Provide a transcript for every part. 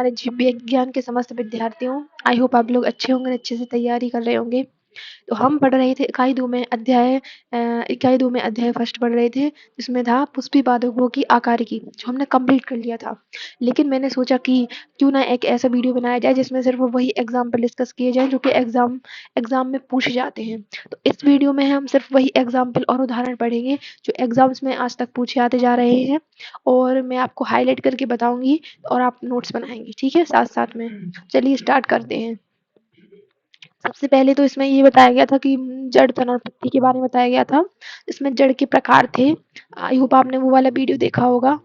हमारे जीव विज्ञान के समस्त विद्यार्थियों। आई होप आप लोग अच्छे होंगे, अच्छे से तैयारी कर रहे होंगे। तो हम पढ़ रहे थे इकाई 2 में अध्याय फर्स्ट पढ़ रहे थे, जिसमें था पुष्पी पादपों की आकारिकी, जो हमने कंप्लीट कर लिया था। लेकिन मैंने सोचा कि क्यों ना एक ऐसा वीडियो बनाया जाए जिसमें सिर्फ वही एग्जाम्पल डिस्कस किए जाएं जो कि एग्जाम में पूछे जाते हैं। तो इस वीडियो में हम सिर्फ वही एग्जाम्पल और उदाहरण पढ़ेंगे जो एग्जाम्स में आज तक पूछे आते जा रहे हैं, और मैं आपको हाईलाइट करके बताऊंगी और आप नोट्स बनाएंगे, ठीक है, साथ साथ में। चलिए स्टार्ट करते हैं। सबसे पहले तो इसमें ये बताया गया था कि जड़, तन और पत्ती के बारे में बताया गया था। इसमें जड़ के प्रकार थे। आई होप आपने वो वाला वीडियो देखा होगा।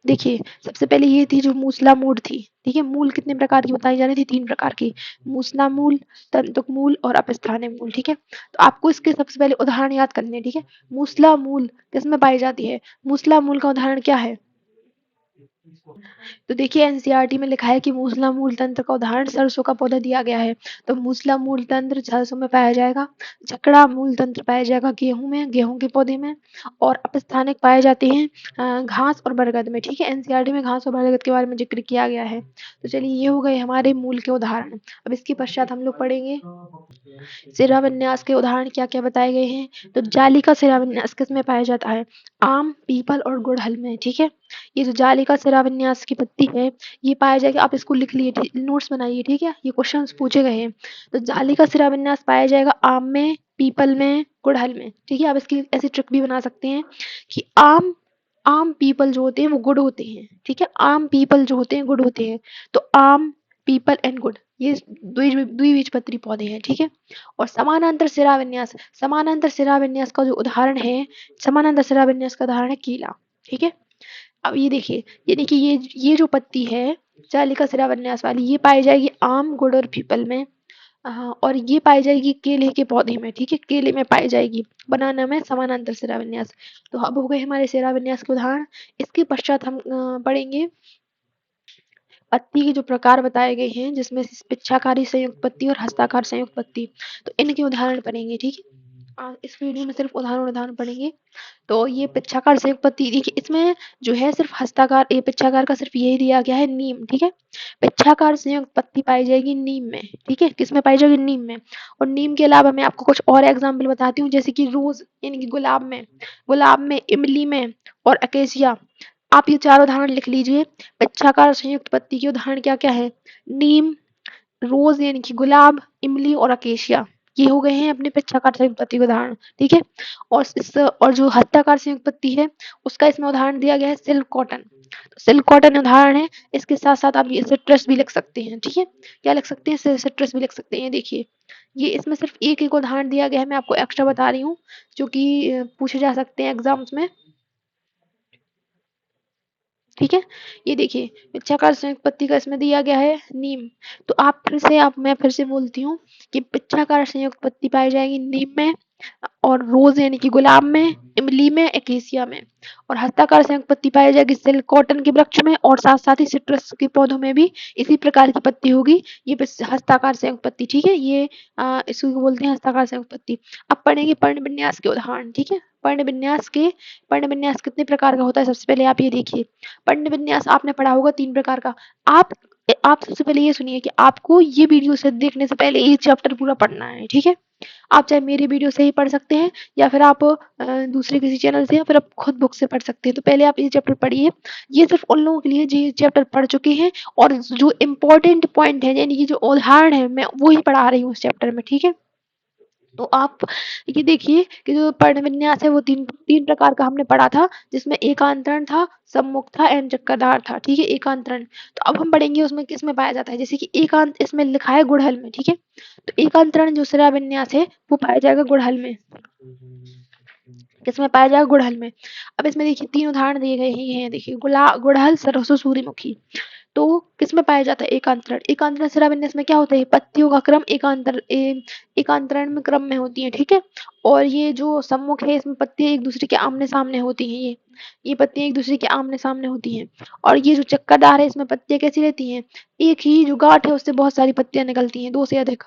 देखिए, सबसे पहले ये थी जो मूसला मूल थी। ठीक है, मूल कितने प्रकार की बताई जा रही थी? 3 प्रकार की। मूसला मूल, तंतुक मूल और अपस्थानिक मूल। ठीक है, तो आपको इसके सबसे पहले उदाहरण याद करने हैं। ठीक है, मूसला मूल किसमें पाई जाती है? मूसला मूल का उदाहरण क्या है? तो देखिए, एनसीईआरटी में लिखा है कि मूसला मूल तंत्र का उदाहरण सरसों का पौधा दिया गया है। तो मूसला मूल तंत्र सरसों में पाया जाएगा। जकड़ा मूल तंत्र पाया जाएगा गेहूं में, गेहूं के पौधे में। और अपस्थानिक पाए जाते हैं घास और बरगद में। ठीक है, एनसीईआरटी में घास और बरगद के बारे में जिक्र किया गया है। तो चलिए, ये हो गए हमारे मूल के उदाहरण। अब इसके पश्चात हम लोग पढ़ेंगे शिलान्यास के उदाहरण क्या क्या बताए गए हैं। तो जाली का शिलान्यास किसमें पाया जाता है? आम, पीपल और गुड़हल में। ठीक है, ये जो जाली का शिलान्यास की पत्ती है, ये पाया जाएगा। आप इसको लिख लिए, नोट्स बनाइए। ठीक है, ये क्वेश्चन पूछे गए हैं। तो जाली का शिलान्यास पाया जाएगा आम में, पीपल में, गुड़हल में। ठीक है, आप इसकी ऐसी ट्रिक भी बना सकते हैं कि आम आम पीपल जो होते हैं वो गुड होते हैं। ठीक है, आम पीपल जो होते हैं गुड होते हैं। तो आम, पीपल एंड गुड, ये द्विबीजपत्री पौधे हैं। ठीक है, और समानांतर शिलान्यास, समानांतर शिलान्यास का जो उदाहरण है, समानांतर शिलान्यास का उदाहरण है कीला। ठीक है, अब ये देखिए, यानी कि ये जो पत्ती है जालिका शिलान्यास वाली, ये पाई जाएगी आम, गुड़ और पीपल में। और ये पाई जाएगी केले के पौधे में। ठीक है, केले में पाई जाएगी। बनाना में समानांतर शिलान्यास। तो अब हो गए हमारे शिलान्यास के उदाहरण। इसके पश्चात हम पढ़ेंगे पत्ती के जो प्रकार बताए गए हैं, जिसमें पिच्छाकारी संयुक्त पत्ती और हस्ताकार संयुक्त पत्ती। तो इनके उदाहरण पढ़ेंगे। ठीक है, इस वीडियो में सिर्फ उदाहरण पढ़ेंगे। तो ये पिच्छाकार संयुक्त पत्ती, देखिए इसमें जो है सिर्फ हस्ताकार, ये पिच्छाकार का सिर्फ यही दिया गया है, नीम। ठीक है, पिच्छाकार संयुक्त पत्ती पाई जाएगी नीम में। ठीक है, किसमें पाई जाएगी? नीम में। और नीम के अलावा मैं आपको कुछ और एग्जाम्पल बताती हूँ, जैसे कि रोज यानी कि गुलाब में, इमली में और अकेसिया। आप ये 4 उदाहरण लिख लीजिए। पिच्छाकार संयुक्त पत्ती के उदाहरण क्या क्या है? नीम, रोज यानी कि गुलाब, इमली और अकेशिया। ये हो गए हैं अपने पिच्छाकार संयुक्त पत्ती के उदाहरण। ठीक है, और जो हस्ताकार संयुक्त पत्ती है, उसका इसमें उदाहरण दिया गया है सिल्क कॉटन। तो सिल्क कॉटन उदाहरण है। इसके साथ साथ आप ये सिट्रस भी लिख सकते हैं। ठीक है, क्या लिख सकते हैं? सिट्रस भी लिख सकते हैं। देखिए, ये इसमें सिर्फ एक एक उदाहरण दिया गया है, मैं आपको एक्स्ट्रा बता रही हूँ, जो कि पूछे जा सकते हैं एग्जाम्स में। ठीक है, ये देखिए, पिच्छाकार संयुक्त पत्ती का इसमें दिया गया है नीम। तो मैं फिर से बोलती हूँ कि पिच्छाकार संयुक्त पत्ती पाई जाएगी नीम में, और रोज यानी कि गुलाब में, इमली में, एकेसिया में। और हस्ताकार संयुक्त पत्ती पाई जाएगी सिल्क कॉटन के वृक्ष में, और साथ साथ ही सिट्रस के पौधों में भी इसी प्रकार की पत्ती होगी। ये हस्ताकार संयुक्त पत्ती। ठीक है, ये इसको बोलते हैं हस्ताकार संयुक्त पत्ती। अब पढ़ेंगे पर्ण विन्यास के उदाहरण। ठीक है, पर्ण विन्यास कितने प्रकार का होता है? सबसे पहले आप ये देखिए, पर्ण विन्यास आपने पढ़ा होगा 3 प्रकार का। आप आप सबसे पहले ये सुनिए कि आपको ये वीडियो से देखने से पहले ये चैप्टर पूरा पढ़ना है। ठीक है, आप चाहे मेरी वीडियो से ही पढ़ सकते हैं, या फिर आप दूसरे किसी चैनल से, या फिर आप खुद बुक से पढ़ सकते हैं। तो पहले आप ये चैप्टर पढ़िए। ये सिर्फ उन लोगों के लिए जो ये चैप्टर पढ़ चुके हैं, और जो इम्पोर्टेंट पॉइंट है, यानी कि जो उदाहरण है, मैं वो ही पढ़ा रही हूँ उस चैप्टर में। ठीक है, तो आप ये देखिए कि जो पर्ण विन्यास है वो तीन प्रकार का हमने पढ़ा था, जिसमें एकांतरण था, सम्मुख था एंड चक्करदार था। ठीक है, एकांतरण। तो अब हम पढ़ेंगे उसमें किस में पाया जाता है। जैसे कि एकांत इसमें लिखा है गुड़हल में। ठीक है, तो एकांतरण जो शिला विन्यास है वो पाया जाएगा गुड़हल में। किसमें पाया जाएगा? गुड़हल में। अब इसमें देखिए 3 उदाहरण दिए गए हैं। देखिए, गुड़हल, सरसों, सूर्यमुखी। तो किसमें पाया जाता है? एकांतरण। एकांतरण शिलाविन्यास में क्या होता है? पत्तियों का क्रम एकांतरण में क्रम में होती है। ठीक है, और ये जो सम्मुख है, इसमें पत्तियां एक दूसरे के आमने सामने होती हैं। ये पत्तियां एक दूसरे के आमने सामने होती हैं। और ये जो चक्करदार है, इसमें पत्तियां कैसी रहती हैं? एक ही जो गांठ है उससे बहुत सारी पत्तियां निकलती हैं, 2 से अधिक।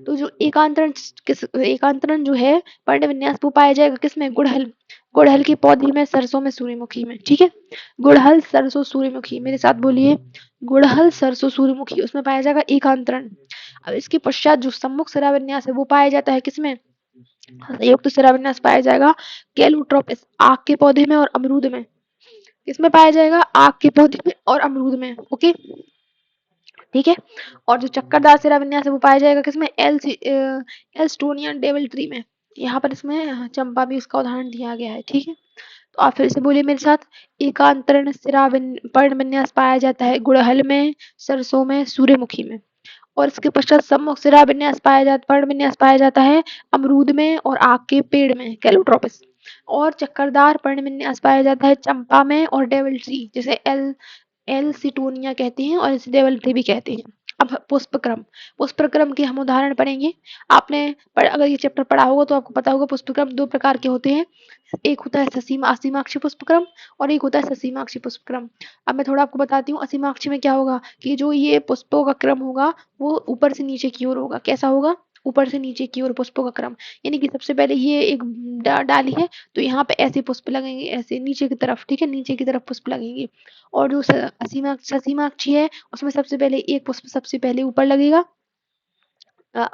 तो जो एकांतरण जो है पर्ण विन्यास वो पाया जाएगा किसमें? गुड़हल। गुड़हल के पौधे में, सरसों में, सूर्यमुखी में। ठीक है, गुड़हल, सरसों, सूर्यमुखी, मेरे साथ बोलिए, गुड़हल, सरसों, सूर्यमुखी, उसमें पाया जाएगा एकांतरण। अब इसके पश्चात जो सम्मुख शिराविन्यास है वो पाया जाता है किसमें? संयुक्त शिराविन्यास पाया जाएगा कैलोट्रोपिस, आक के पौधे में और अमरूद में। किसमें पाया जाएगा? आक के पौधे में और अमरूद में। ओके, ठीक है। और जो चक्करदार शिराविन्यास है वो पाया जाएगा किसमें? एल्स्टोनियन डेविल ट्री में। यहाँ पर इसमें चंपा भी उसका उदाहरण दिया गया है। ठीक है, तो आप फिर से बोलिए मेरे साथ, एकांतरण पर्णविन्यास पाया जाता है गुड़हल में, सरसों में, सूर्यमुखी में। और इसके पश्चात सम्मुख शिराविन्यास पर्णविन्यास पाया जाता है अमरूद में और आक के पेड़ में, कैलोट्रोपिस। और चक्करदार पर्णविन्यास पाया जाता है चंपा में और डेविल ट्री, जिसे एल्सिटोनिया कहते हैं और इसे डेविल ट्री भी कहते हैं। अब पुष्पक्रम, पुष्पक्रम के हम उदाहरण पढ़ेंगे। आपने अगर ये चैप्टर पढ़ा होगा तो आपको पता होगा पुष्पक्रम दो प्रकार के होते हैं। एक होता है असीमाक्षी पुष्पक्रम और एक होता है ससीमाक्षी पुष्पक्रम। अब मैं थोड़ा आपको बताती हूँ, असीमाक्षी में क्या होगा कि जो ये पुष्पों का क्रम होगा वो ऊपर से नीचे की ओर होगा। कैसा होगा? ऊपर से नीचे की ओर पुष्पों का क्रम, यानी कि सबसे पहले ये एक डाली है तो यहाँ पे ऐसे पुष्प लगेंगे, ऐसे नीचे की तरफ। ठीक है, नीचे की तरफ पुष्प लगेंगे। और जो ससीमाक्षी है उसमें सबसे पहले एक पुष्प सबसे पहले ऊपर लगेगा।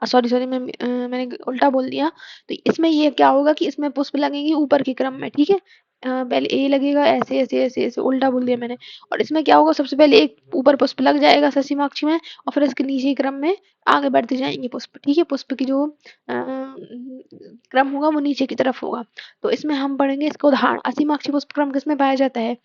सॉरी मैंने उल्टा बोल दिया। तो इसमें ये क्या होगा कि इसमें पुष्प लगेंगे ऊपर के क्रम में। ठीक है, पहले ए लगेगा, ऐसे ऐसे ऐसे ऐसे, उल्टा बोल दिया मैंने। और इसमें क्या होगा, सबसे पहले एक ऊपर पुष्प लग जाएगा ससीमाक्षी में और फिर इसके नीचे क्रम में आगे बढ़ते जाएंगे पुष्प। ठीक है, पुष्प की जो क्रम होगा वो नीचे की तरफ होगा। तो इसमें हम पढ़ेंगे इसका उदाहरण, असीमाक्षी पुष्प क्रम किसमें पाया जाता है?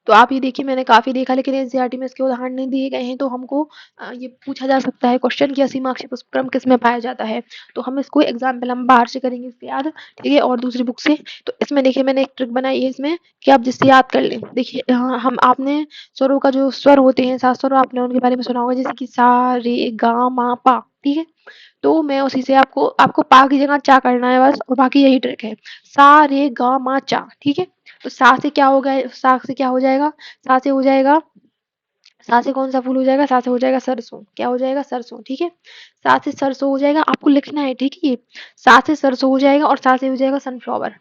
तो आप ये देखिए, मैंने काफ़ी देखा लेकिन एनसीईआरटी में इसके उदाहरण नहीं दिए गए हैं। तो हमको ये पूछा जा सकता है क्वेश्चन कि असीमाक्षी पुष्पक्रम किसमें पाया जाता है। तो हम इसको एग्जाम्पल हम बाहर से करेंगे इसके याद, ठीक है, और दूसरी बुक से। तो इसमें देखिए मैंने एक ट्रिक बनाई है इसमें कि आप जिससे याद कर लें। देखिए हम आपने स्वरों का जो स्वर होते हैं, 7 स्वर, आपने उनके बारे में सुना होगा, जैसे कि सा, रे, गा, मा, पा। ठीक है, तो मैं उसी से आपको आपको पा की जगह चा करना है बस, और बाकी यही ट्रिक है। सा, रे, गा, मा, चा। ठीक है, तो सा से क्या होगा, सा से क्या हो जाएगा? सा से हो जाएगा, सा से कौन सा फूल हो जाएगा? सा से हो जाएगा सरसों। क्या हो जाएगा? सरसों। ठीक है, सा से सरसों हो जाएगा, आपको लिखना है। ठीक है, ये सा से सरसों हो जाएगा और सा से हो जाएगा सनफ्लावर।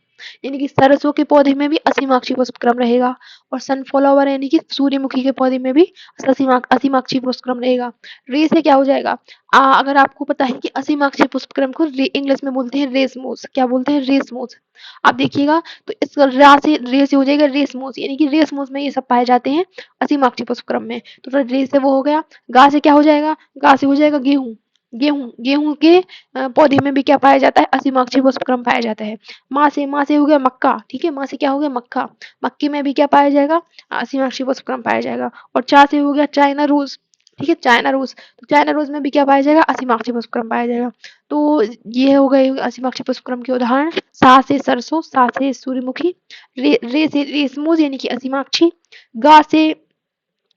यानी कि सरसों के पौधे में भी असीमाक्षी पुष्पक्रम रहेगा और सनफ्लावर यानी कि सूर्यमुखी के पौधे में भी असीमाक्षी पुष्पक्रम रहेगा। रे से क्या हो जाएगा? अगर आपको पता है कि असीमाक्षी पुष्पक्रम को इंग्लिश में बोलते हैं रेसमोस। क्या बोलते हैं? रेसमोस। आप देखिएगा तो इस रे से हो जाएगा रेसमोस, यानी कि रेसमोस में ये सब पाए जाते हैं असीमाक्षी पुष्पक्रम में। तो फिर रे से वो हो गया। गा से क्या हो जाएगा? गा से हो जाएगा गेहूं। गेहूं के पौधे में भी क्या पाया जाता है? असीमाक्षी पुष्पक्रम पाया जाता है। माँ से हो गया मक्का। ठीक है, माँ से क्या हो गया? मक्का। मक्के में भी क्या पाया जाएगा? असीमाक्षी पुष्पक्रम पाया जाएगा। और चा से हो गया चाइना रोज। ठीक है, चाइना रोज, तो चाइना रोज में भी क्या पाया जाएगा? असीमाक्षी पुष्पक्रम पाया जाएगा। तो ये हो गए असीमाक्षी पुष्पक्रम के उदाहरण। सा से सरसों, सा से सूर्यमुखी, रे से रेशमोज यानी कि असीमाक्षी, गा से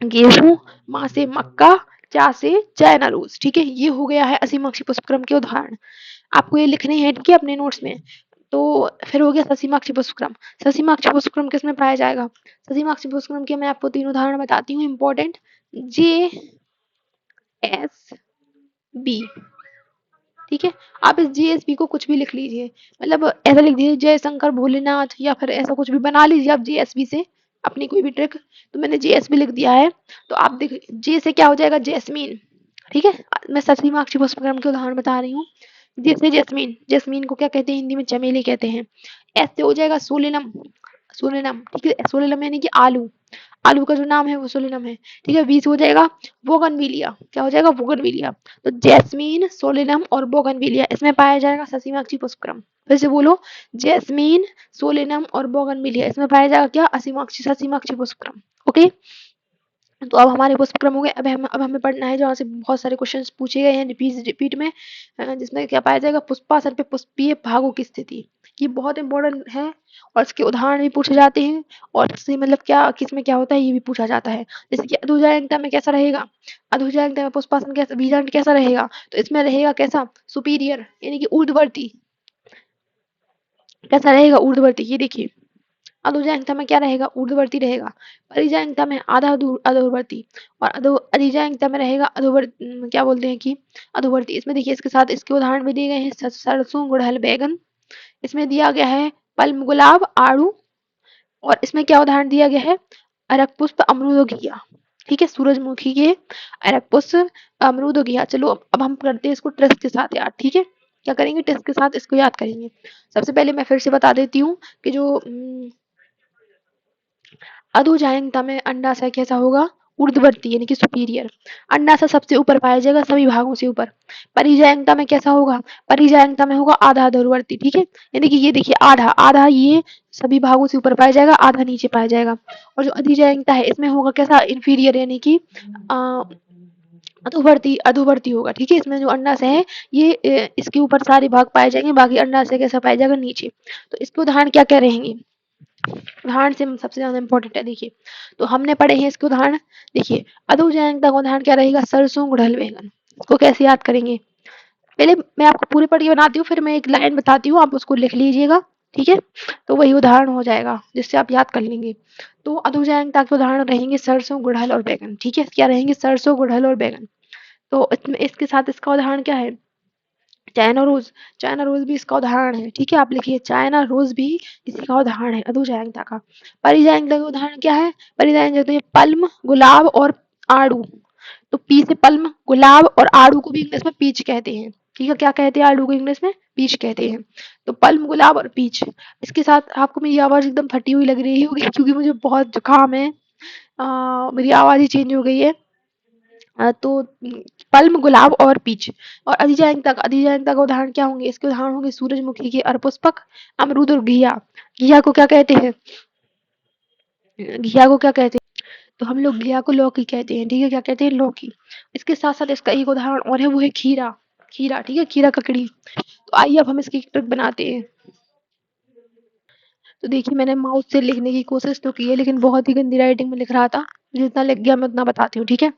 गेहूं, माँ से मक्का, चा से चाइना रोज। ठीक है, ये हो गया है असीमाक्षी पुष्पक्रम के उदाहरण। आपको ये लिखने हैं ठीक है अपने नोट्स में। तो फिर हो गया ससीमाक्षी पुष्पक्रम। ससीमाक्षी पुष्पक्रम किसमें पाया जाएगा? ससीमाक्षी पुष्पक्रम के मैं आपको 3 उदाहरण बताती हूँ इंपॉर्टेंट। जे एस बी। ठीक है, आप इस जीएसबी को कुछ भी लिख लीजिए, मतलब ऐसा लिख दीजिए जय शंकर भोलेनाथ, या फिर ऐसा कुछ भी बना लीजिए आप जीएसबी से अपनी कोई भी ट्रिक। तो मैंने जीएसबी लिख दिया है। तो आप देख, जे से क्या हो जाएगा? जैस्मीन। ठीक है, मैं ससीमाक्षी पुष्पक्रम के उदाहरण बता रही हूँ। जैसे जैस्मीन, जैस्मीन को क्या कहते हैं? हिंदी में चमेली कहते हैं। एस से हो जाएगा सोलेनम। सोलेनम, ठीक है, सोलेनम यानी कि आलू। आलू का जो नाम है वो सोलेनम है। ठीक है, 20 हो जाएगा बोगनविलिया। क्या हो जाएगा? बोगनविलिया। तो जैस्मीन, सोलेनम और बोगनविलिया इसमें पाया जाएगा ससीमाक्षी पुष्पक्रम। फिर से बोलो, जैस्मीन, सोलेनम और बोगनविलिया इसमें पाया जाएगा क्या? ससीमाक्षी पुष्पक्रम। ओके, तो अब हमारे पुष्पक्रम हो गए। अब हमें पढ़ना है जहाँ से बहुत सारे क्वेश्चंस पूछे गए हैं रिपीट में, जिसमें क्या पाया जाएगा? पुष्पासन पे पुष्पीय भागों की स्थिति। ये बहुत इंपॉर्टेंट है और इसके उदाहरण भी पूछे जाते हैं। और इससे मतलब क्या किसमें क्या होता है ये भी पूछा जाता है। जैसे कि अधुजायंता में कैसा रहेगा? अधुजायंता में पुष्पासन कैसा, बीजांड कैसा रहेगा? तो इसमें रहेगा कैसा? सुपीरियर यानी कि ऊर्ध्ववर्ती। कैसा रहेगा? ऊर्ध्ववर्ती। ये देखिए, अधोजांगता में क्या रहेगा? ऊर्ध्ववर्ती रहेगा। परिजांगता में आधा अधोवर्ती और अधिजांगता में रहेगा क्या बोलते हैं कि अधोवर्ती। इसमें देखिए इसके साथ इसके उदाहरण भी दिए गए हैं, सरसों, गुड़हल, बैगन। इसमें दिया गया है पल्म, गुलाब, आड़ू, और इसमें क्या उदाहरण दिया गया है? अरक पुष्प, अमरूद और घिया। ठीक है, सूरजमुखी के अरक पुष्प, अमरूद और घिया। चलो अब हम करते हैं इसको ट्रिक्स के साथ यार। ठीक है, क्या करेंगे? ट्रिक्स के साथ इसको याद करेंगे। सबसे पहले मैं फिर से बता देती हूँ कि जो अधोजायंता में अंडाशय कैसा होगा? ऊर्ध्ववर्ती यानी कि सुपीरियर। अंडाशय सबसे ऊपर पाया जाएगा, सभी भागों से ऊपर। परिजायंता में कैसा होगा? परिजायंता में होगा आधा अधोवर्ती। ठीक है, यानी कि ये देखिए आधा आधा, ये सभी भागों से ऊपर पाया जाएगा, आधा नीचे पाया जाएगा। और जो अधिजायंता है इसमें होगा कैसा? इंफीरियर यानी कि अधोवर्ती अधोवर्ती होगा। ठीक है, इसमें जो अंडाशय है ये इसके ऊपर सारे भाग पाए जाएंगे, बाकी अंडाशय कैसा पाया जाएगा? नीचे। तो इसके उदाहरण क्या क्या रहेंगे? उदाहरण से सबसे ज्यादा इंपॉर्टेंट है, देखिए। तो हमने पढ़े हैं इसके उदाहरण। देखिए, अधोजायंता का उदाहरण क्या रहेगा? सरसों, गुड़हल, बैंगन। इसको कैसे याद करेंगे? पहले मैं आपको पूरी पढ़ी बनाती हूँ, फिर मैं एक लाइन बताती हूँ, आप उसको लिख लीजिएगा। ठीक है, तो वही उदाहरण हो जाएगा जिससे आप याद कर लेंगे। तो अधोजायंता के उदाहरण रहेंगे सरसों, गुड़हल और बैंगन। ठीक है, क्या रहेंगे? सरसों, गुड़हल और बैंगन। तो इसमें इसके साथ इसका उदाहरण क्या है? China rose. चाइना रोज भी इसका उदाहरण है। ठीक है, आप लिखिए चाइना रोज भी इसी का उदाहरण है, अधोजायंता का। परिजायंता का उदाहरण क्या है? परिजायंता में पल्म, गुलाब और आड़ू। तो पी से पल्म, गुलाब और आड़ू को भी इंग्लिश में पीच कहते हैं। ठीक है, क्या कहते हैं? आड़ू को इंग्लिश में पीच कहते हैं। तो पल्म, गुलाब और पीच। इसके साथ आपको मेरी आवाज एकदम फटी हुई लग रही होगी क्योंकि मुझे बहुत जुकाम है। मेरी आवाज ही चेंज हो गई है। तो पल्म, गुलाब और पीच। और अधिजायंता का उदाहरण क्या होंगे? इसके उदाहरण होंगे सूरजमुखी के अरपुष्पक, अमरूद और घिया। घिया को क्या कहते हैं? घिया को क्या कहते हैं? तो हम लोग घिया को लौकी कहते हैं। ठीक है, क्या कहते हैं? लौकी। इसके साथ साथ इसका एक उदाहरण और है, वो है खीरा। खीरा, ठीक है, खीरा ककड़ी। तो आइए अब हम इसकी एक ट्रिक बनाते हैं। तो देखिए, मैंने माउस से लिखने की कोशिश तो की है, लेकिन बहुत ही गंदी राइटिंग में लिख रहा था। जितना लिख गया मैं उतना बताती हूँ। ठीक है,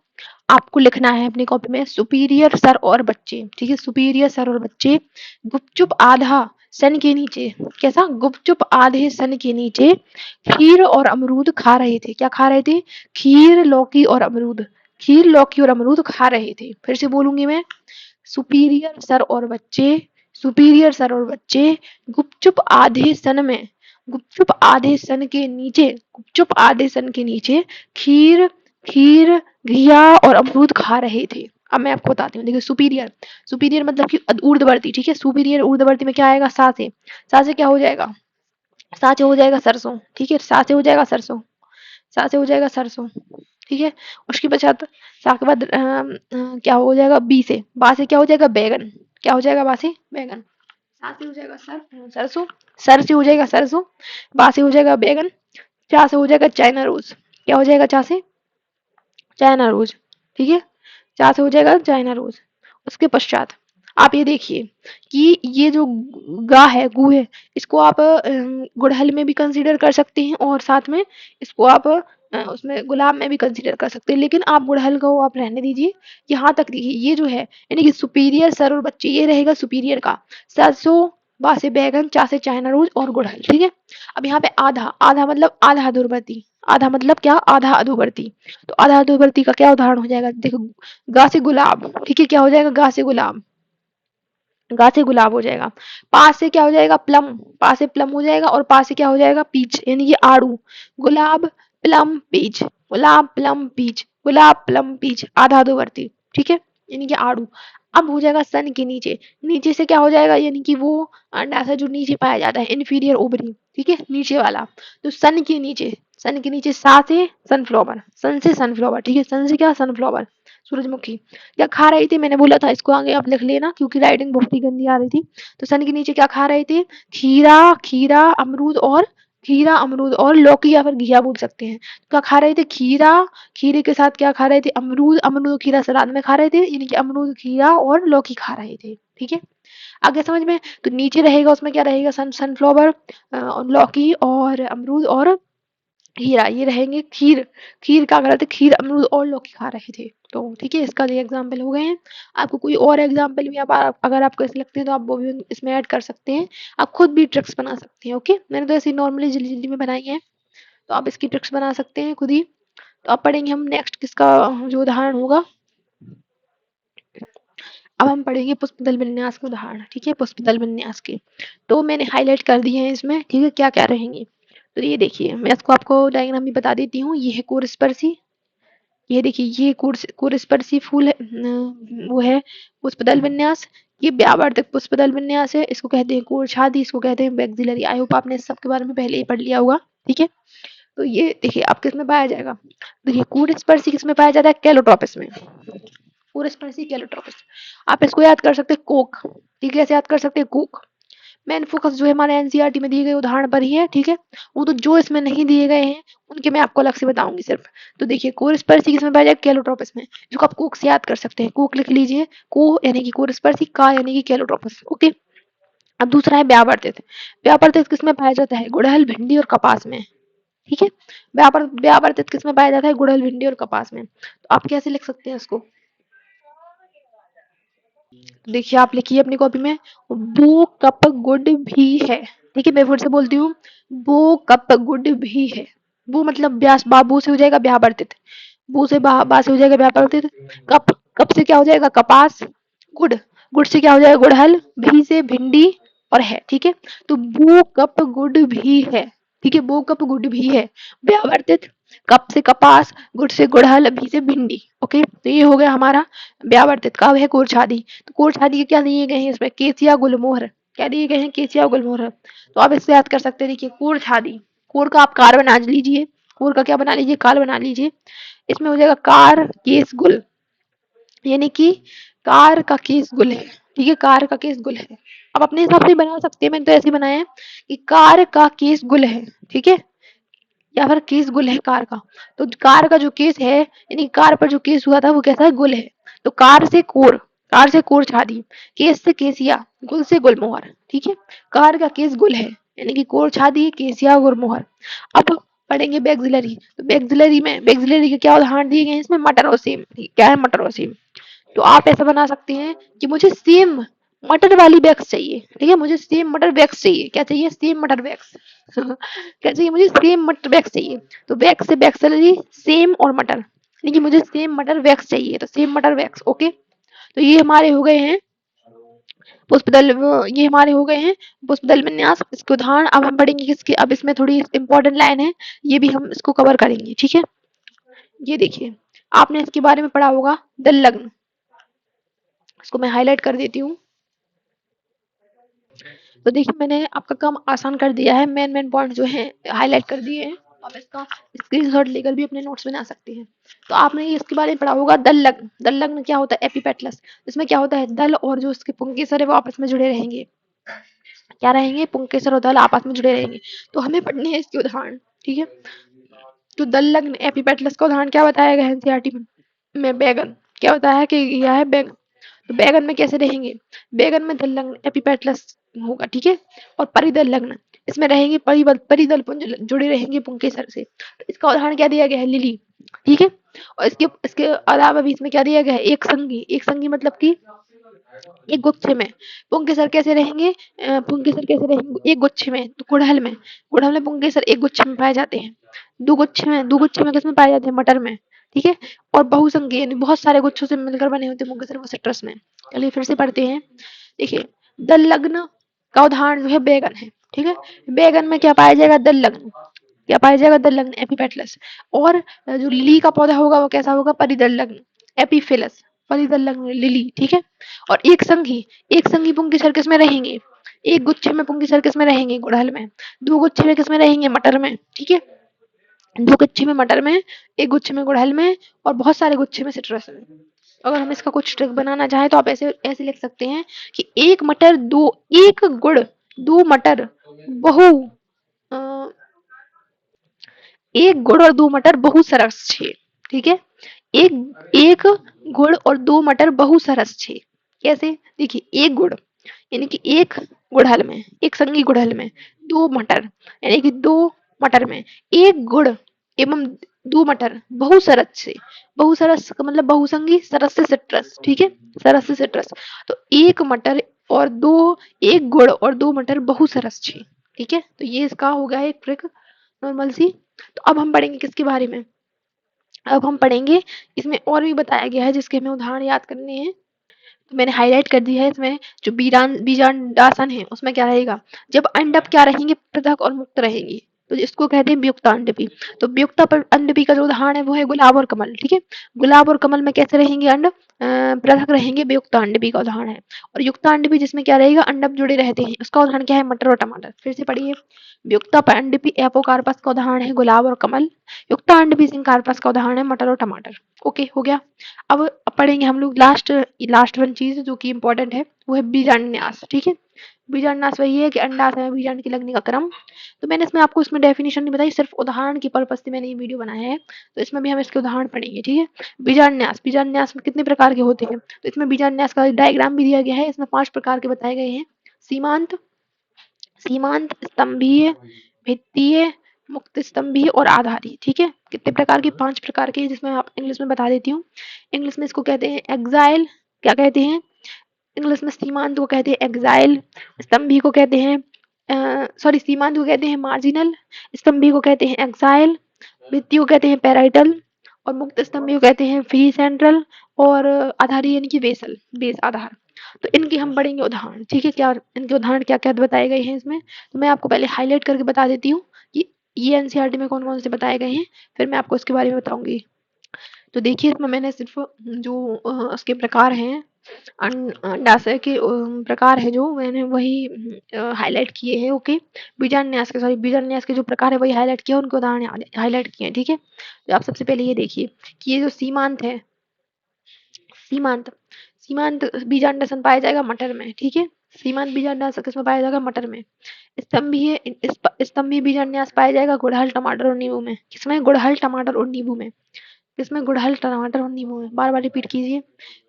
आपको लिखना है अपनी कॉपी में सुपीरियर सर और बच्चे। ठीक है, सुपीरियर सर और बच्चे गुपचुप आधा सन के नीचे। कैसा? गुपचुप आधे सन के नीचे खीर और अमरूद खा रहे थे। क्या खा रहे थे? खीर, लौकी और अमरूद। खीर, लौकी और अमरूद खा रहे थे। फिर से बोलूंगी मैं। सुपीरियर सर और बच्चे, सुपीरियर सर और बच्चे गुपचुप आधे सन में, गुपचुप आधे सन के नीचे, गुपचुप आधे सन के नीचे खीर, खीर, घिया और अमरूद खा रहे थे। अब मैं आपको बताती हूँ। देखिए, सुपीरियर, सुपीरियर मतलब कि ऊर्ध्ववर्ती। ठीक है, सुपीरियर ऊर्ध्ववर्ती में क्या आएगा? सा से। सा से क्या हो जाएगा? सा से हो जाएगा सरसों। ठीक है, सा से हो जाएगा सरसों। सा से हो जाएगा सरसों। ठीक है, उसके पश्चात सा के बाद क्या हो जाएगा? बी से। बा से क्या हो जाएगा? बैगन। क्या हो जाएगा? बा से बैगन। सा से हो जाएगा सरसों। सर से हो जाएगा सरसों। बा से हो जाएगा बैगन। चा से हो जाएगा चाइना रोज। क्या हो जाएगा? चा से चाइना रोज। ठीक है, चा से हो जाएगा चाइना रोज। उसके पश्चात आप ये देखिए कि ये जो गा है, गू है, इसको आप गुड़हल में भी कंसीडर कर सकते हैं, और साथ में इसको आप उसमें गुलाब में भी कंसीडर कर सकते हैं। लेकिन आप गुड़हल को आप रहने दीजिए। यहाँ तक देखिए, ये जो है यानी कि सुपीरियर सर और बच्चे, ये रहेगा सुपीरियर का। सरसों, बा से बैगन, चा से चाइना रोज और गुड़हल। ठीक है, अब यहाँ पे आधा, आधा मतलब आधा अधूरवर्ती। आधा मतलब क्या? आधा अधोवर्ती। तो आधा अधोवर्ती का क्या उदाहरण हो जाएगा? देखो, गा से गुलाब। ठीक है, क्या हो जाएगा? गा से गुलाब। गा से गुलाब हो जाएगा। पा से क्या हो जाएगा? प्लम। पा से प्लम हो जाएगा, और पा से क्या हो जाएगा? पीच यानी कि आड़ू। गुलाब, प्लम, पीच। गुलाब, प्लम, पीच। गुलाब, प्लम, पीच। आधा अधोवर्ती। ठीक है, यानी कि आड़ू। अब हो जाएगा सन के नीचे। नीचे से क्या हो जाएगा? यानी कि वो अंडाशय जो नीचे पाया जाता है, इन्फीरियर ओवरी। ठीक है, नीचे वाला। तो सन के नीचे, सन के नीचे सा से सनफ्लावर। सन से सनफ्लावर। ठीक है, सन से क्या? सनफ्लावर, सूरजमुखी। क्या खा रही थी? मैंने बोला था इसको आगे आप लिख लेना, क्योंकि राइटिंग बहुत ही गंदी आ रही थी। तो सन के नीचे क्या खा रहे थे? खीरा, खीरा, अमरूद और खीरा, अमरूद और लौकी, या फिर घिया बोल सकते हैं। क्या खा रहे थे? खीरा। खीरे के साथ क्या खा रहे थे? अमरूद। अमरूद और खीरा सलाद में खा रहे थे, यानी कि अमरूद, खीरा और लौकी खा रहे थे। ठीक है, आगे समझ में? तो नीचे रहेगा, उसमें क्या रहेगा? सनफ्लावर, लौकी और अमरूद और हीरा, ये रहेंगे खीर। खीर क्या कर रहे थे? खीर, अमरूद और लौकी खा रहे थे। तो ठीक है, इसका ये एग्जाम्पल हो गए हैं। आपको कोई और एग्जाम्पल भी अगर आपको ऐसे लगते हैं तो आप वो भी इसमें ऐड कर सकते हैं। आप खुद भी ट्रिक्स बना सकते हैं। ओके, मैंने तो ऐसे नॉर्मली जल्दी जल्दी में बनाई है, तो आप इसकी ट्रिक्स बना सकते हैं खुद ही। तो अब पढ़ेंगे हम नेक्स्ट किसका जो उदाहरण होगा। अब हम पढ़ेंगे पुष्पदल विन्यास के उदाहरण, ठीक है, पुष्पदल विन्यास के। तो मैंने हाईलाइट कर दिए हैं इसमें, ठीक है, क्या-क्या रहेंगे। तो ये देखिए, मैं इसको आपको डायग्राम भी बता देती हूँ। ये है कोरस्पर्शी, ये देखिए ये कोरस्पर्शी फूल है, वो है पुष्पदल विन्यास। ये व्यावर्तक पुष्पदल विन्यास है, इसको कहते हैं कोरछादी, इसको कहते हैं मैक्सिलरी। आई होप आपने सब के बारे में पहले ही पढ़ लिया होगा, ठीक है। तो ये देखिए आप किस में पाया जाएगा, देखिए कोरस्पर्शी किस में पाया जाता है, कैलोट्रोपिस में। कोरस्पर्शी कैलोट्रोपिस, आप इसको याद कर सकते हैं कोक, ठीक है, कैसे याद कर सकते हैं कोक। मेन फोकस जो है हमारे एनसीईआरटी में दिए गए उदाहरण पर ही है, ठीक है। वो तो जो इसमें नहीं दिए गए हैं उनके मैं आपको अलग से बताऊंगी सिर्फ। तो देखिए कोरस्पर्शी किसमें पाया जाएगा, कैलोट्रोपिस में, जिसको आप कोक से याद कर सकते हैं। कोक लिख लीजिए, को यानी कि कोरस्पर्शी, का यानी कि कैलोट्रोपिस, ओके। अब दूसरा है व्यावर्तित। व्यावर्तित किसमें पाया जाता है, गुड़हल, भिंडी और कपास में, ठीक है। व्यावर्तित किसमें पाया जाता है, गुड़हल, भिंडी और कपास में। तो आप कैसे लिख सकते हैं इसको, देखिए आप लिखिए अपनी कॉपी में, वो कप गुड भी है, ठीक है। मैं फिर से बोलती हूँ, वो कप गुड भी है। वो मतलब ब्यास, बाबू से हो जाएगा व्यावर्तित, बू से बा से हो जाएगा व्यावर्तित। कप, कप से क्या हो जाएगा, कपास। गुड, गुड से क्या हो जाएगा, गुड़हल। भी से भिंडी और है, ठीक है। तो वो कप गुड भी है, ठीक है, वो कप गुड भी है। व्यावर्तित, कप से कपास, गुड से गुड़हल, भी से भिंडी, ओके। तो ये हो गया हमारा व्यावर्तित। कब है, कोरछादी। तो कोरछादी के क्या दिए गए हैं इसमें, केसिया गुलमोहर, क्या दिए गए हैं, केसिया गुलमोहर। तो आप इससे याद कर सकते हैं, देखिए कोरछादी, कोर का आप कार बना लीजिए, कोर का क्या बना लीजिए, कार बना लीजिए। इसमें हो जाएगा कार केस गुल, यानी कि कार का केस गुल है, ठीक है, कार का केस गुल है। आप अपने हिसाब से बना सकते हैं, मैंने तो ऐसे ही बनाया है कि कार का केस गुल है, ठीक है, या फिर केस गुल है कार का। तो कार का जो केस है, यानी कार पर जो केस हुआ था वो कैसा है, गुल है। तो कार से कोर, कार से कोर छादी, केस से केसिया, गुल से गुलमोहर, ठीक है। कार का केस गुल है, यानी कि कोर छादी, केसिया, गुलमोहर। अब पढ़ेंगे बैक्सिलरी। तो बैक्सिलरी में, बैक्सिलरी के क्या उदाहरण दिए गए हैं इसमें, मटर और सेम, क्या है, मटर और सेम। तो आप ऐसा बना सकते हैं कि मुझे सेम मटर वाली बैग्स चाहिए, ठीक है, मुझे सेम मटर बैग्स चाहिए, क्या चाहिए, सेम मटर बैग्स। क्या चाहिए, मुझे सेम मटर बैग्स चाहिए। तो बैग से बैक्सिलरी, सेम और मटर, यानी कि मुझे सेम मटर बैग्स चाहिए, तो सेम मटर बैग्स, ओके। तो ये हमारे हो गए हैं पुष्पदल, ये हमारे हो गए हैं पुष्पदल विन्यास, इसके उदाहरण। अब हम पढ़ेंगे किसके, अब इसमें थोड़ी इंपॉर्टेंट लाइन है, ये भी हम इसको कवर करेंगे, ठीक है। ये देखिए आपने इसके बारे में पढ़ा होगा, दल लग्न, इसको मैं हाईलाइट कर देती हूँ। तो देखिए मैंने आपका काम आसान कर दिया है, मेन मेन पॉइंट जो है हाईलाइट कर दिए हैं। आप इसका स्क्रीनशॉट लेकर भी अपने नोट्स बना सकते हैं। तो आपने इसके बारे में पढ़ा होगा, दल लग्न। दल लग्न क्या होता है, एपिपेटलस। इसमें क्या होता है, दल और जो उसके पुंकेसर है वो आपस में जुड़े रहेंगे, क्या रहेंगे, पुंकेसर और दल आपस में जुड़े रहेंगे। तो हमें पढ़ने हैं इसके उदाहरण, ठीक है। तो दल लग्न एपिपेटलस का उदाहरण क्या बताया गया है एनसीईआरटी में, बैगन, क्या बताया है कि यह है बैगन। तो बैगन में कैसे रहेंगे, बैगन में दल लग्न एपिपेटलस होगा, ठीक है। और परिदल लग्न, इसमें रहेंगे परिदल पुंज जुड़े रहेंगे पुंकेसर से। तो इसका उदाहरण क्या दिया गया है, लिली, ठीक है। और इसके इसके अलावा भी इसमें क्या दिया गया है, एक संगी। एक संगी मतलब कि एक गुच्छे में पुंकेसर कैसे रहेंगे, पुंकेसर कैसे रहेंगे एक गुच्छे में, तो गुड़हल में, गुड़हल में पुंकेसर एक गुच्छे में पाए जाते हैं। दो गुच्छे में किसमें पाए जाते हैं, मटर में, ठीक है। और बहुसंगी यानी बहुत सारे गुच्छों से मिलकर बने होते हैं पुंकेसर, वो सिट्रस में। चलिए फिर से पढ़ते हैं, देखिए दल लग्न का उदाहरण जो है बैगन है, ठीक है। बैगन में क्या पाया जाएगा, दल लग्न, क्या पाया जाएगा, दल लग्न एपिपेटलस। और जो लिली का पौधा होगा वो कैसा होगा, परिदल लग्न एपिफिलस, परिदल लग्न लिली, ठीक है। और एक संघी पुंकेसर किस में रहेंगे, एक गुच्छे में पुंकेसर किस में रहेंगे, गुड़हल में। दो गुच्छे में किस में रहेंगे, मटर में, ठीक है। दो गुच्छे में मटर में, एक गुच्छे में गुड़हल में, और बहुत सारे गुच्छे में सिट्रस में। अगर हम इसका कुछ ट्रिक बनाना चाहें तो आप ऐसे ऐसे लिख सकते हैं कि एक मटर दो, एक गुड़, दो मटर, बहु अ, एक गुड़ और दो मटर बहुसरस छे, ठीक है। एक एक गुड़ और दो मटर बहुसरस छे, कैसे, देखिए एक गुड़ यानी कि एक गुड़हल में, एक संगी गुड़हल में, दो मटर यानी कि दो मटर में, एक गुड़ एवं दो मटर बहुसरस से, बहुसरस का मतलब बहुसंगी, सरस से सिट्रस, ठीक है, सरस से सिट्रस। तो एक मटर और दो, एक गुड़ और दो मटर बहुसरस छे, ठीक है। तो ये इसका हो गया एक ट्रिक नॉर्मल सी। तो अब हम पढ़ेंगे किसके बारे में, अब हम पढ़ेंगे, इसमें और भी बताया गया है जिसके हमें उदाहरण याद करने हैं। तो मैंने हाईलाइट कर दिया है इसमें। जो बीजांडासन है उसमें क्या रहेगा, जब अंडक क्या रहेंगे, पृथक और मुक्त रहेंगी, तो इसको कहते हैं वियुक्त अंडपी। तो वियुक्त अंडपी का जो उदाहरण है वो है गुलाब और कमल। ठीक है, गुलाब और कमल में कैसे रहेंगे अंड, पृथक रहेंगे, वियुक्त अंडपी का उदाहरण है। और युक्त अंडपी जिसमें क्या रहेगा, अंडक जुड़े रहते हैं, उसका उदाहरण क्या है, मटर और टमाटर। फिर से पढ़िए, वियुक्त अंडपी एपोकार्पस का उदाहरण है गुलाब और कमल, युक्त अंडपी सिंकार्पस का उदाहरण है मटर और टमाटर। ओके, हो गया। अब पढ़ेंगे हम लोग लास्ट लास्ट वन चीज जो कि इम्पोर्टेंट है, वो है बीजांडन्यास। ठीक है, बीजांडन्यास वही है कि अंडाशय में बीजांड की लगने का क्रम। तो मैंने इसमें आपको इसमें डेफिनेशन नहीं बताई, सिर्फ उदाहरण की पर्पज से मैंने ये वीडियो बनाया है। तो इसमें भी हम इसके उदाहरण पढ़ेंगे। ठीक है, बीजांडन्यास, बीजांडन्यास में कितने प्रकार के होते हैं, तो इसमें बीजांडन्यास का डायग्राम भी दिया गया है। इसमें 5 प्रकार के बताए गए हैं, सीमांत, सीमांत, स्तंभीय, भित्तीय, मुक्त स्तंभीय और आधारी। ठीक है, कितने प्रकार की, 5 प्रकार के, जिसमें आप इंग्लिश में बता देती हूँ। इंग्लिश में इसको कहते हैं एक्साइल, क्या कहते हैं, इंग्लिश में सीमांत को कहते हैं एक्साइल, स्तंभी को कहते हैं सॉरी, सीमांत को कहते हैं मार्जिनल, स्तंभी को कहते हैं एक्साइल, भित्ति को कहते हैं पेराइटल, और मुक्त स्तंभी को कहते हैं फ्री सेंट्रल, और आधारी यानी कि बेसल, बेस आधार। तो इनके हम पढ़ेंगे उदाहरण। ठीक है, क्या इनके उदाहरण क्या क्या बताए गए हैं इसमें, तो मैं आपको पहले हाईलाइट करके बता देती हूँ कि ये एनसीईआरटी में कौन कौन से बताए गए हैं, फिर मैं आपको इसके बारे में बताऊंगी। तो देखिए, इसमें मैंने सिर्फ जो उसके प्रकार हैं, अंडाशय के प्रकार है जो मैंने वही हाईलाइट किए हैं। ओके, बीजांडन्यास के, सॉरी, बीजांडन्यास के जो प्रकार है वही हाईलाइट किया, उनके उदाहरण हाईलाइट किए हैं। ठीक है, तो आप सबसे पहले ये देखिए कि ये जो सीमांत है, सीमांत, सीमांत बीजांडासन पाया जाएगा मटर में। ठीक है, सीमांत बीजांडासन किसमें पाया जाएगा, मटर में। स्तंभीय, स्तंभीय बीजांडन्यास पाया जाएगा गुड़हल, टमाटर और नींबू में। किसमें, गुड़हल, टमाटर और नींबू में। किसमें, गुड़हल, टमाटर और नींबू में। बार बार रिपीट कीजिए।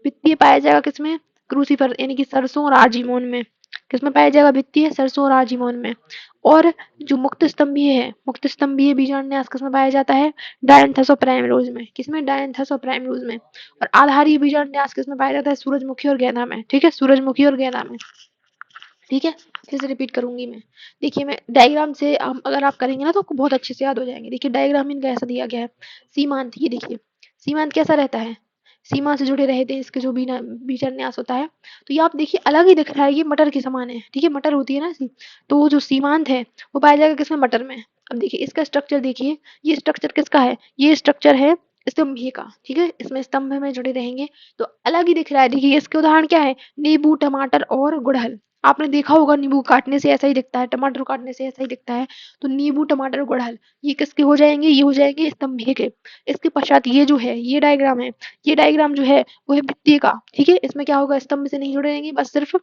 वित्तीय पाया जाएगा किसमें, क्रूसीफर यानी कि सरसों और आजीमोन में। किसमें पाया जाएगा वित्तीय, सरसों और आजीमोन में। और जो मुक्त स्तंभीय है, मुक्त स्तंभीय बीजांडन्यास किसमें पाया जाता है, डायंथस और प्राइमरोज में। किसमें, डायंथस और प्राइमरोज में। और आधारीय बीजांडन्यास किसमें पाया जाता है, सूरजमुखी और गेंदा में। ठीक है, सूरजमुखी और गेंदा में। ठीक है, फिर से रिपीट करूंगी मैं। देखिए, मैं डायग्राम से अगर आप करेंगे ना तो आपको बहुत अच्छे से याद हो जाएंगे। देखिए, डायग्राम इनका ऐसा दिया गया है। सीमांत, ये देखिए, सीमांत कैसा रहता है, सीमा से जुड़े रहते हैं इसके जो बीजान्यास होता है। तो ये आप देखिए अलग ही दिख रहा है, ये मटर के समान है। ठीक है, मटर होती है ना ऐसी, तो वो जो सीमांत है वो पाया जाएगा किसमें, मटर में। अब देखिए इसका स्ट्रक्चर देखिए, ये स्ट्रक्चर किसका है, ये स्ट्रक्चर है स्तंभ का। ठीक है, इसमें स्तंभ में जुड़े रहेंगे तो अलग ही दिख रहा है। देखिए इसके उदाहरण क्या है, नींबू, टमाटर और गुड़हल। आपने देखा होगा नींबू काटने से ऐसा ही दिखता है, टमाटर काटने से ऐसा ही दिखता है। तो नींबू, टमाटर, गुड़हल ये किसके हो जाएंगे, ये हो जाएंगे स्तंभीय के। इसके पश्चात ये जो है, ये डायग्राम है, ये डायग्राम जो है वो है भित्ति का। ठीक है, इसमें क्या होगा, स्तंभ से नहीं जुड़े रहेंगे, बस सिर्फ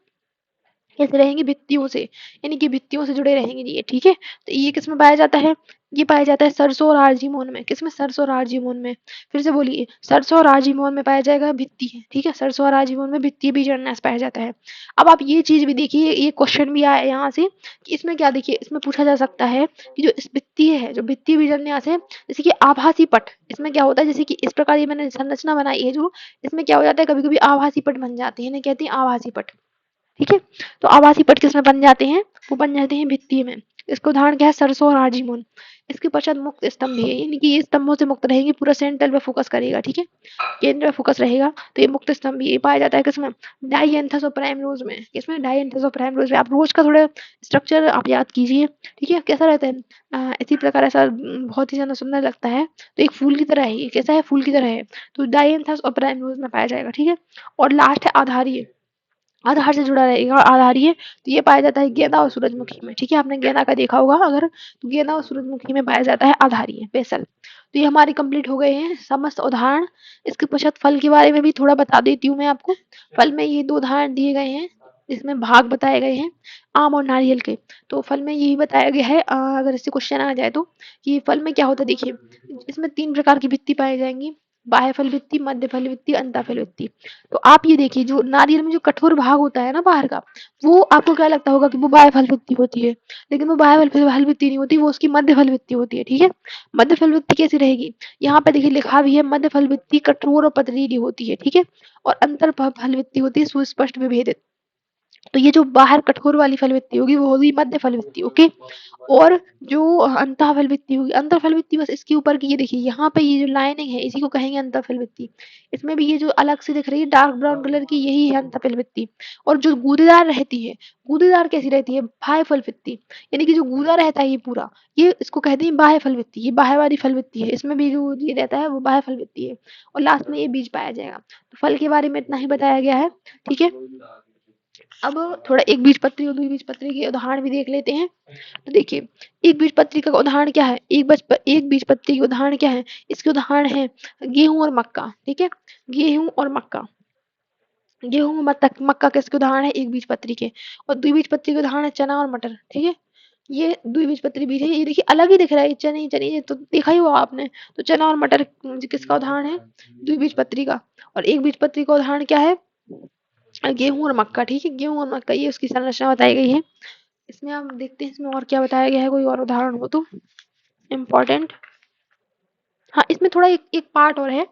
कैसे रहेंगे, भित्तियों से, यानी कि भित्तियों से जुड़े रहेंगे ये। ठीक है, तो ये किसमें पाया जाता है, ये पाया जाता है सरसों और आजीमोन में। किसमें, सरसों और आजीमोन में। फिर से बोलिए, सरसों और आजीमोन में पाया जाएगा भित्ति है। ठीक है, सरसों और आजीमोन में भित्ति बीजांडास पाया जाता है। अब आप ये चीज भी देखिए, ये क्वेश्चन भी आया यहाँ से कि इसमें क्या, देखिए इसमें पूछा जा सकता है कि जो इस भित्तीय है, जो भित्तीय बीजांडास है, जैसे कि आभासी पट, इसमें क्या होता है, जैसे कि इस प्रकार ये मैंने संरचना बनाई है जो, इसमें क्या हो जाता है, कभी कभी आभासी पट बन जाते हैं, इन्हें कहते हैं आभासी पट। ठीक है, तो आभासी पट किसमें बन जाते हैं, वो बन जाते हैं भित्ति में। इसका उदाहरण क्या है, सरसों और आजीमोन। इसके पश्चात मुक्त स्तंभ है, यानी कि ये स्तंभों से मुक्त रहेंगे, पूरा सेंटर पे फोकस करेगा। ठीक है, केंद्र पे फोकस रहेगा, तो ये मुक्त स्तंभ ये पाया जाता है किसमें, डाइएंथस और प्राइमरोज में। किसमें, डाइएंथस और प्राइमरोज में। आप रोज का थोड़ा स्ट्रक्चर आप याद कीजिए। ठीक है, कैसा रहता है, इसी प्रकार ऐसा बहुत ही ज्यादा सुंदर लगता है। तो एक फूल की तरह है, ये कैसा है, फूल की तरह है। तो डाइएंथस और प्राइमरोज में पाया जाएगा। ठीक है, और लास्ट है आधारीय, आधार से जुड़ा रहेगा, आधारीय। तो ये पाया जाता है गेंदा और सूरजमुखी में। ठीक है, आपने गेंदा का देखा होगा अगर, तो गेंदा और सूरजमुखी में पाया जाता है आधारीय, बेसल। तो ये हमारे कंप्लीट हो गए हैं समस्त उदाहरण। इसके पश्चात फल के बारे में भी थोड़ा बता देती हूँ मैं आपको। फल में ये 2 उदाहरण दिए गए हैं, इसमें भाग बताए गए हैं आम और नारियल के। तो फल में यही बताया गया है, अगर इससे क्वेश्चन आ जाए तो, कि फल में क्या होता है, देखिए इसमें 3 प्रकार की भित्ति पाई जाएंगी, बाह्य फल भित्ति, मध्य फल भित्ति, अंतः फल भित्ति। तो आप ये देखिए, जो नारियल में जो कठोर भाग होता है ना बाहर का, वो आपको क्या लगता होगा कि वो बाह्य फल भित्ति होती है, लेकिन वो बाह्य फल भित्ति नहीं होती, वो उसकी मध्य फल भित्ति होती है। ठीक है, मध्य फल भित्ति कैसी रहेगी, यहाँ पे देखिए लिखा भी है, मध्य फल भित्ति कठोर और पथरीली होती है। ठीक है, और अंतर फल भित्ति होती है सुस्पष्ट विभेदित। तो ये जो बाहर कठोर वाली फलवृत्ति होगी वो होगी मध्य फलवृत्ति, ओके। और जो अंतः फलवृत्ति होगी, अंतर फलवृत्ति बस इसके ऊपर की, ये देखिए यहाँ पे ये जो लाइनिंग है इसी को कहेंगे अंतर फलवृत्ति। इसमें भी ये जो अलग से दिख रही है डार्क ब्राउन कलर की, यही है अंतर फलवृत्ति। और जो गूदेदार रहती है, गूदेदार कैसी रहती है, बाह्य फलवृत्ति, यानी कि जो गूदा रहता है ये पूरा, ये इसको कहते हैं बाह्य फलवृत्ति, ये बाह्य वाली फलवृत्ति है, इसमें भी जो ये रहता है वो बाह्य फलवृत्ति है। और लास्ट में ये बीज पाया जाएगा। तो फल के बारे में इतना ही बताया गया है, ठीक है। अब थोड़ा एक बीजपत्री और द्विबीजपत्री के उदाहरण भी देख लेते हैं। तो देखिए, एक बीजपत्री का उदाहरण क्या है, एक बीजपत्री के उदाहरण क्या है, इसके उदाहरण है गेहूं और मक्का, ठीक है। गेहूं और मक्का, गेहूं मक्का किसके उदाहरण है, एक बीजपत्री के। और द्विबीजपत्री के उदाहरण है चना और मटर, ठीक है। ये द्विबीजपत्री बीज है, ये देखिए अलग ही दिख रहा है, चने चने ये तो देखा ही होगा आपने। तो चना और मटर किसका उदाहरण है, द्विबीजपत्री का। और एक बीजपत्री का उदाहरण क्या है, गेहूं और मक्का, ठीक है। गेहूं और मक्का, ये उसकी संरचना बताई गई है। इसमें आप देखते हैं इसमें और क्या बताया गया है, कोई और उदाहरण हो तो इम्पोर्टेंट। हाँ, इसमें थोड़ा एक एक पार्ट और है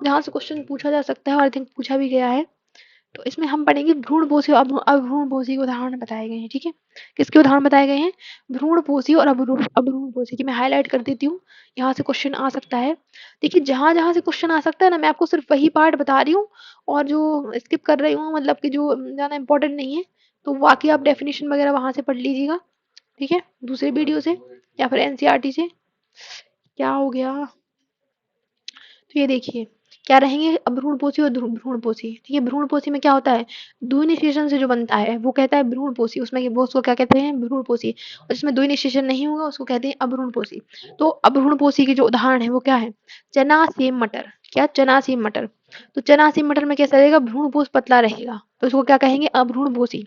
जहाँ से क्वेश्चन पूछा जा सकता है और आई थिंक पूछा भी गया है। तो इसमें हम पढ़ेंगे भ्रूणपोषी और अभ्रूणपोषी के उदाहरण बताए गए हैं, ठीक है। किसके उदाहरण बताए गए हैं, भ्रूणपोषी और अभ्रूणपोषी की मैं हाईलाइट कर देती हूँ। यहाँ से क्वेश्चन आ सकता है। देखिए जहाँ जहाँ से क्वेश्चन आ सकता है ना, मैं आपको सिर्फ वही पार्ट बता रही हूँ, और जो स्किप कर रही हूँ मतलब कि जो ज़्यादा इंपॉर्टेंट नहीं है, तो बाकी आप डेफिनेशन वगैरह वहाँ से पढ़ लीजिएगा, ठीक है, दूसरे वीडियो से या फिर एनसीईआरटी से। क्या हो गया, तो ये देखिए क्या रहेंगे, भ्रूणपोषी और भ्रूणपोषी, ठीक है। भ्रूणपोषी में क्या होता है, द्विनिषेचन से जो बनता है वो कहता है भ्रूणपोषी, उसमें वो उसको क्या कहते हैं, भ्रूणपोषी। और जिसमें द्विनिषेचन नहीं होगा उसको कहते हैं अभ्रूणपोषी। तो अभ्रूणपोषी के जो उदाहरण है वो क्या है, चना सेम मटर, क्या चना सेम मटर। तो चना सेम मटर में कैसा रहेगा, भ्रूणपोष पतला रहेगा, तो इसको क्या कहेंगे, अभ्रूणपोषी।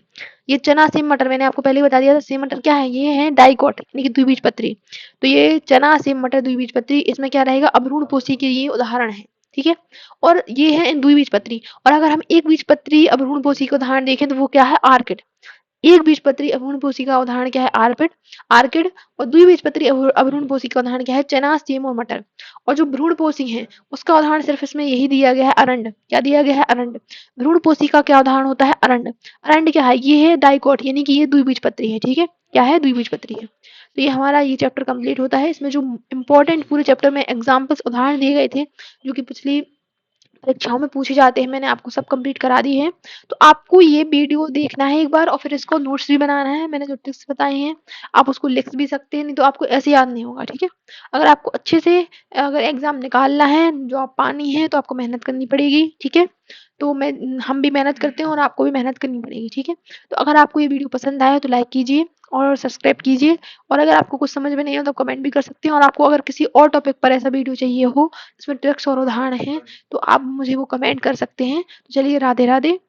ये चना सेम मटर मैंने आपको पहले बता दिया था, सेम मटर क्या है, ये है डाइकोट यानी कि द्विबीजपत्री। तो ये चना सेम मटर द्विबीजपत्री, इसमें क्या रहेगा, अभ्रूणपोषी के ये उदाहरण है, ठीक है। और ये है द्विबीजपत्री। और अगर हम एक बीजपत्री अभ्रूणपोषी का उदाहरण देखें तो वो क्या है, आर्किड। एक बीजपत्री अभ्रूणपोषी का उदाहरण क्या है, आर्किड आर्किड। और द्विबीजपत्री अभ्रूणपोषी का उदाहरण क्या है, चना सेम और मटर। और जो भ्रूणपोषी है उसका उदाहरण सिर्फ इसमें यही दिया गया है, अरंड। क्या दिया गया है, अरंड। भ्रूणपोषी का क्या उदाहरण होता है, अरंड। अरंड क्या है, ये है डाइकोट यानी कि ये द्विबीजपत्री है, ठीक है। क्या है, द्विबीजपत्री है। तो ये हमारा ये चैप्टर कंप्लीट होता है। इसमें जो इम्पोर्टेंट पूरे चैप्टर में एग्जाम्पल्स उदाहरण दिए गए थे जो कि पिछली परीक्षाओं में पूछे जाते हैं, मैंने आपको सब कंप्लीट करा दी है। तो आपको ये वीडियो देखना है एक बार और फिर इसको नोट्स भी बनाना है। मैंने जो ट्रिक्स बताई हैं आप उसको लिख भी सकते हैं, नहीं तो आपको ऐसे याद नहीं होगा, ठीक है। अगर आपको अच्छे से अगर एग्जाम निकालना है, जॉब पानी है, तो आपको मेहनत करनी पड़ेगी, ठीक है। तो हम भी मेहनत करते हैं और आपको भी मेहनत करनी पड़ेगी, ठीक है। तो अगर आपको ये वीडियो पसंद आया तो लाइक कीजिए और सब्सक्राइब कीजिए। और अगर आपको कुछ समझ में नहीं हो तो कमेंट भी कर सकते हैं। और आपको अगर किसी और टॉपिक पर ऐसा वीडियो चाहिए हो जिसमें ट्रिक्स और उदाहरण हैं, तो आप मुझे वो कमेंट कर सकते हैं। तो चलिए, राधे राधे।